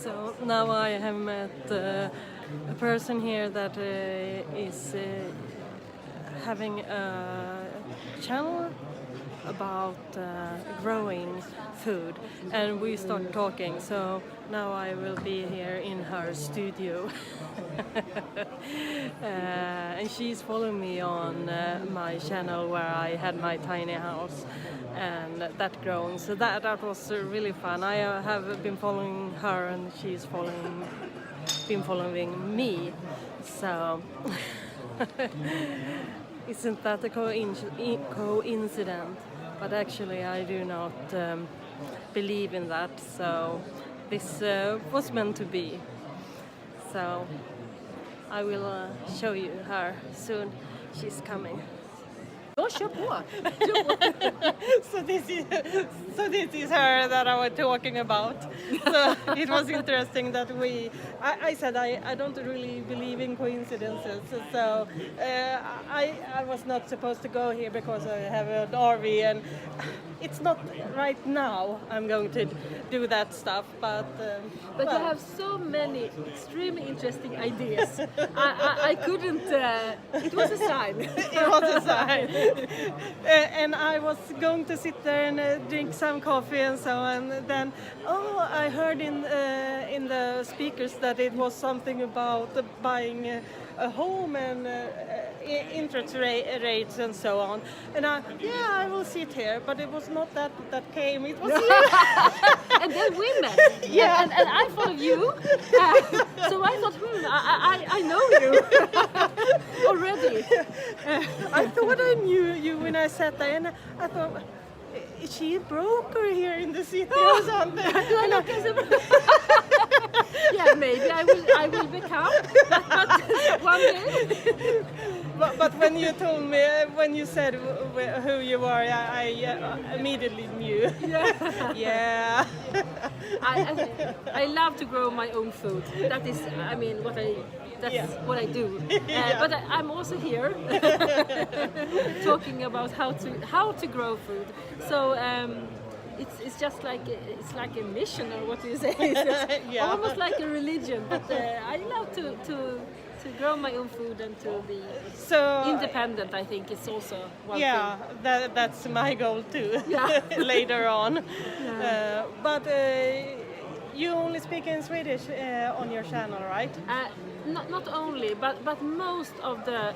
So now I have met a person here that is having a channel about growing food, and we start talking. So now I will be here in her studio. And she's following me on my channel where I had my tiny house and that growing. So that was really fun. I have been following her and she's been following me. So isn't that a coincidence? But actually I do not believe in that. So this was meant to be. So I will show you her soon. She's coming. Kör på! So this is her that I was talking about. So it was interesting that I said I don't really believe in coincidences. So I was not supposed to go here because I have an RV, and it's not right now I'm going to do that stuff. But you have so many extremely interesting ideas. I couldn't. It was a sign. It was a sign. And I was going to sit there and drink some coffee and so on. And then, I heard in the speakers that it was something about buying a home and interest rates and so on. And I will sit here, but it was not that came. It was you. And then we met. Yeah. And I followed you. So I thought, I know you already. I thought I knew you when I sat there, and I thought, is she a broker here in the city or something? Do I look as a Yeah, maybe I will become one day. But when you told me, when you said who you are, I immediately knew. Yeah. Yeah. I love to grow my own food. That is, what I do. Yeah. But I'm also here talking about how to grow food. So it's just like a mission, or what do you say? It's Yeah. almost like a religion. But I love to grow my own food and to be independent. I think it's also one thing. That's my goal too. Yeah. Later on. Yeah. But you only speak in Swedish on your channel, right? Not only, but most of the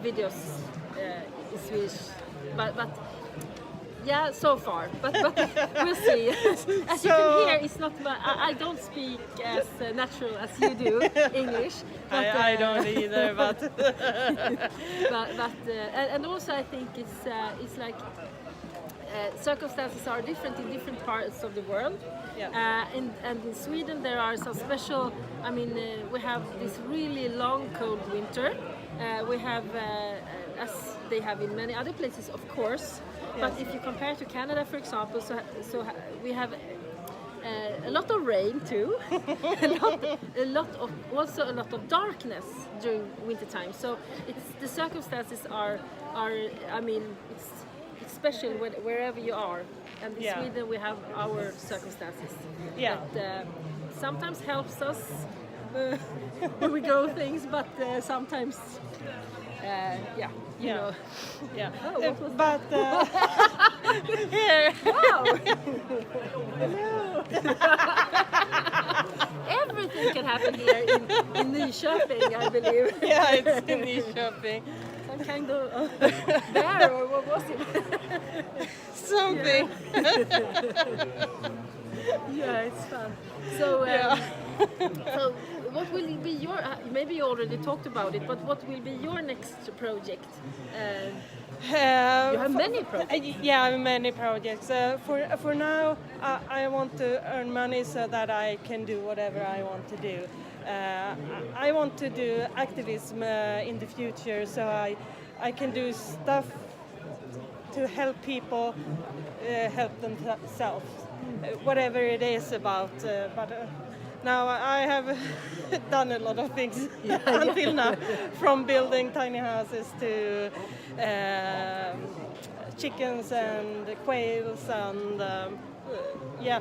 videos is Swedish. But yeah, so far. But we'll see. As you can hear, it's not. I don't speak as natural as you do English. But, I don't either. But and also I think it's like circumstances are different in different parts of the world. Yeah. And in Sweden there are some special. We have this really long cold winter. We have as they have in many other places, of course. Yes. But if you compare to Canada, for example, so we have a lot of rain too, a lot of darkness during winter time. So the circumstances are it's special wherever you are. And in Sweden we have our circumstances. Yeah. That sometimes helps us when we grow things, but sometimes. You know. Yeah. Oh, what was but here. Wow! Hello. Everything can happen here in Nyköping, I believe. Yeah, it's in Nyköping. Some kind of bear, or what was it? Something. Yeah, it's fun. So, so what will be your? Maybe you already talked about it, but what will be your next project? You have many projects. Yeah, I have many projects. For now, I want to earn money so that I can do whatever I want to do. I want to do activism in the future, so I can do stuff to help people help themselves, whatever it is about. But now I have done a lot of things until now, from building tiny houses to chickens and quails and Yeah,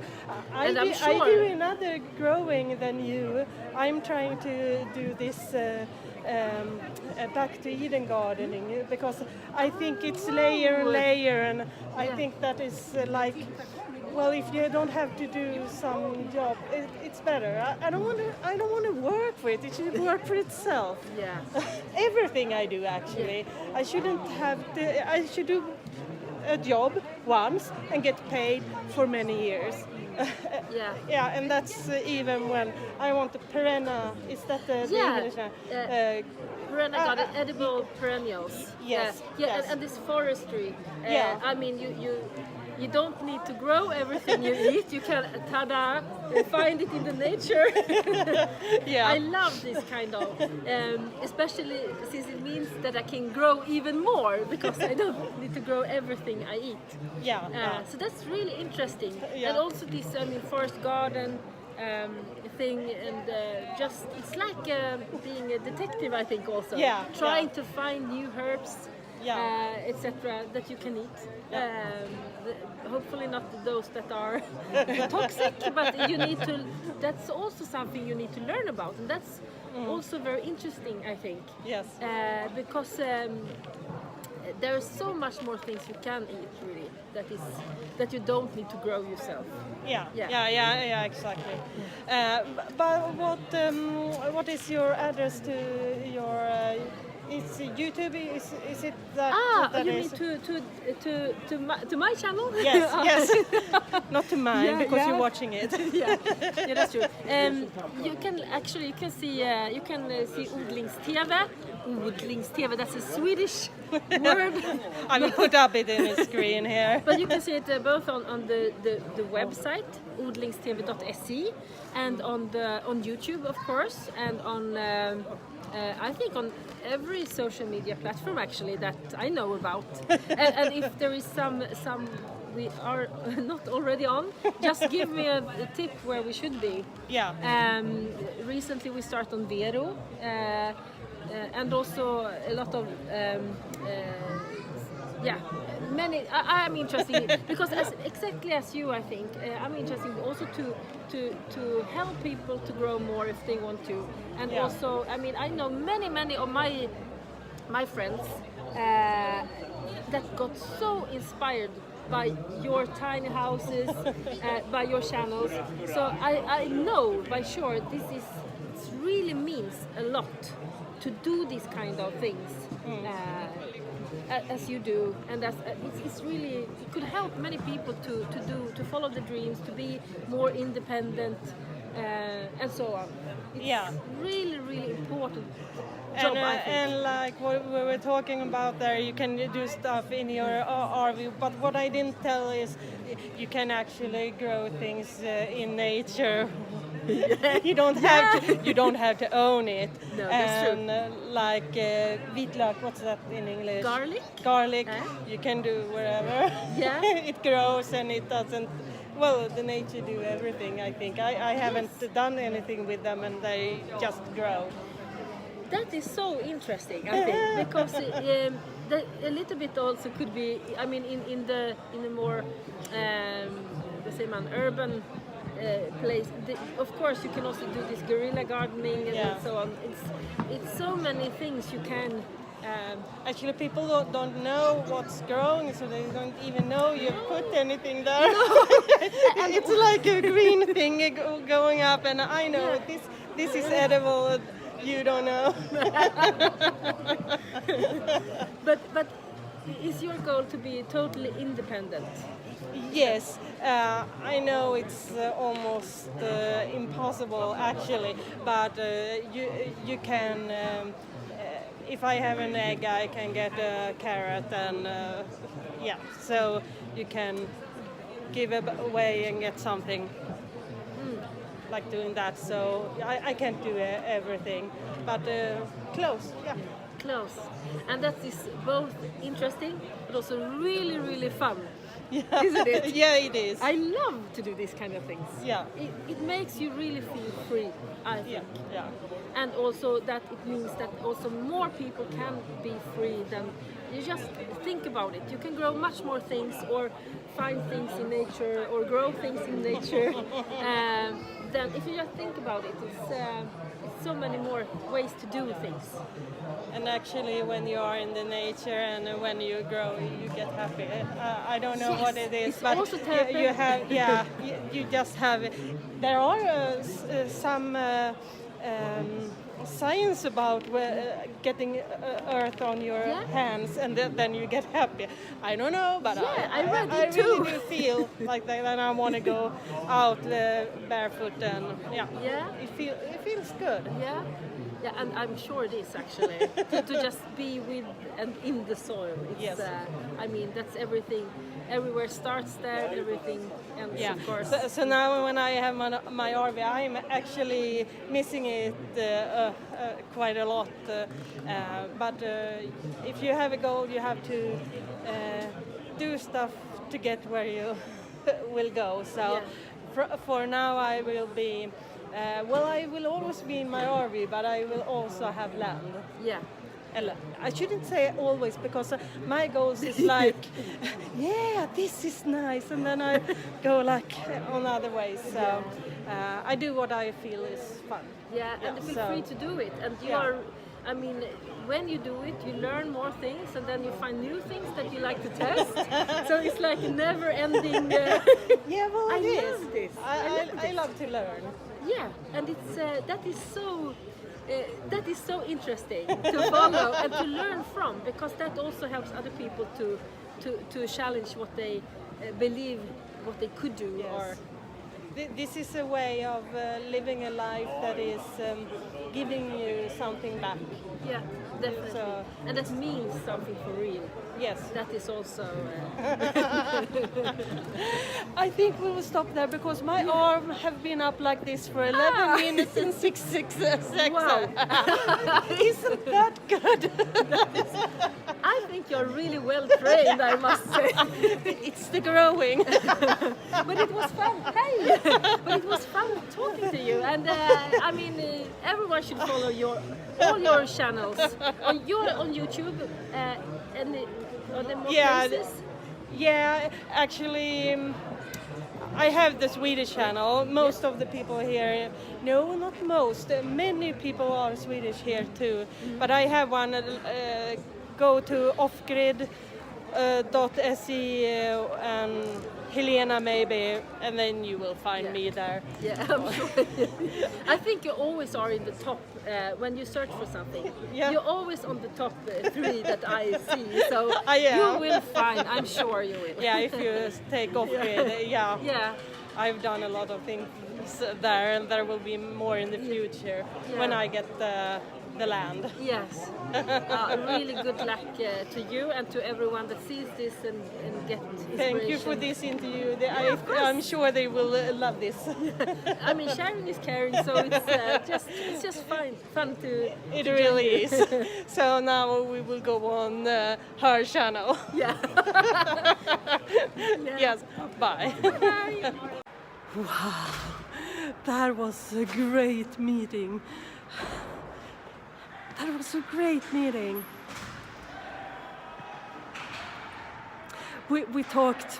And I'm I sure- do another growing than you. I'm trying to do this back to Eden gardening because I think it's layer and layer, and I Yeah. think that is like, well, if you don't have to do some job, it's better. I don't want to. I don't want to work for it. It should work for itself. Yeah. Everything I do, actually, I shouldn't have to. I should do a job once and get paid for many years. Yeah. Yeah, and that's even when I want the perenna. Is that the English? Perennial garden, edible perennials. Yes, Yeah, yes. And this forestry. Yeah. I mean, you don't need to grow everything you eat. You can, find it in the nature. Yeah. I love this kind of, especially since it means that I can grow even more because I don't need to grow everything I eat. Yeah. So that's really interesting. Yeah. And also this, forest garden thing, and just it's like being a detective, I think, also. Yeah, Trying yeah. to find new herbs, etc., that you can eat. Hopefully not those that are toxic, but you need to. That's also something you need to learn about, and that's also very interesting, I think. Yes. Because there are so much more things you can eat, really, that you don't need to grow yourself. Yeah, exactly. But what is your address to your? It's YouTube. Is it that? that You is- mean to my channel? Yes. Not to mine Yeah, because yeah. you're watching it. Yeah, that's true. You can see odlingstv. Odlingstv, that's a Swedish word. I will put up it in the screen here. But you can see it both on the website odlingstv.se and on YouTube, of course, and on I think on every social media platform actually that I know about. and if there is some we are not already on, just give me a tip where we should be. Yeah. Recently we start on Vero, and also a lot of many. I'm interested because exactly as you, I think I'm interested also to help people to grow more if they want to, and also I know many of my friends that got so inspired by your tiny houses, by your channels. So I know by sure it really means a lot to do these kind of things. As you do, and it's really, it could help many people to follow the dreams, to be more independent, and so on. It's really important job, I think. And like what we were talking about there, you can do stuff in your RV, but what I didn't tell is you can actually grow things in nature. You don't have to own it. No, that's true. And like vitlök, what's that in English? Garlic. You can do wherever. Yeah. It grows and it doesn't. Well, the nature do everything. I think I haven't done anything with them, and they just grow. That is so interesting, I think, because a little bit also could be. I mean, in the more urban place. Of course, you can also do this guerrilla gardening and so on. It's so many things you can. Actually, people don't know what's growing, so they don't even know you've put anything there. It's like a green thing going up, and I know this is edible. You don't know. But is your goal to be totally independent? Yes, I know it's almost impossible actually, but you can. If I have an egg, I can get a carrot, and so you can give it away and get something. Like doing that, so I can't do everything, but close, Close, and that is both interesting but also really fun. Yeah. Isn't it? Yeah, it is. I love to do these kind of things. Yeah. It makes you really feel free, I think. Yeah. And also that it means that also more people can be free than you just think about it. You can grow much more things, or find things in nature, or grow things in nature. Then if you just think about it, it's so many more ways to do things. And actually, when you are in the nature and when you grow, you get happy. I don't know what it is, it's but also therapy. you have, yeah, you just have. There are some science about getting earth on your hands, and then you get happy. I don't know, but I read I it too. really do feel like that, and I want to go out barefoot, and it feels good. Yeah, and I'm sure it is actually to just be with and in the soil. It's, I mean, that's everything. Everywhere starts there. Everything ends, of course. So now when I have my RV, I'm actually missing it quite a lot. But if you have a goal, you have to do stuff to get where you will go. So for now, I will be. I will always be in my RV, but I will also have land. Yeah. I shouldn't say always, because my goals is like, this is nice, and then I go like on other ways. So I do what I feel is fun. Yeah, and feel free to do it. And you are, I mean, when you do it, you learn more things, and then you find new things that you like to test. So it's like a never-ending. It is. Love this. I love to learn. Yeah, and it's that is so interesting to follow and to learn from, because that also helps other people to challenge what they believe, what they could do. Yes. Or this is a way of living a life that is giving you something back. Yeah, definitely. So, and that means something for real. Yes. That is also... I think we will stop there, because my arm have been up like this for 11 minutes and 6 seconds. Wow. Isn't that good? I think you're really well trained, I must say. It's the growing. But it was fun. Hey! But it was fun talking to you. And I mean, everyone should follow all your channels. You're on YouTube and on the more places. Yeah, actually, I have the Swedish channel. Most of the people here, no, not most, many people are Swedish here too. But I have one, go to offgrid.se and Helena maybe, and then you will find me there. Yeah, I'm sure. I think you always are in the top when you search for something. Yeah. You're always on the top 3 that I see. So you will find. I'm sure you will. Yeah, if you take Off-Grid, Yeah. I've done a lot of things there, and there will be more in the future when I get the land. Yes. Really good luck to you and to everyone that sees this and get inspiration. Thank you for this interview. I'm sure they will love this. I mean, sharing is caring, so it's just fun to. It really is. So now we will go on her channel. Yeah. Yes. Bye. Bye. Wow, that was a great meeting. That was a great meeting. We talked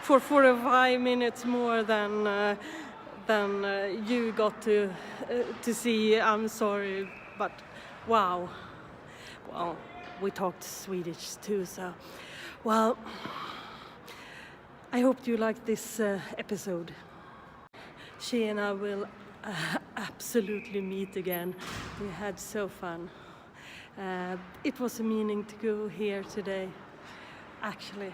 for 45 minutes more than you got to see. I'm sorry, but wow. Well, we talked Swedish too, so well. I hope you liked this episode. She and I will absolutely meet again. We had so fun. It was a meaning to go here today, actually.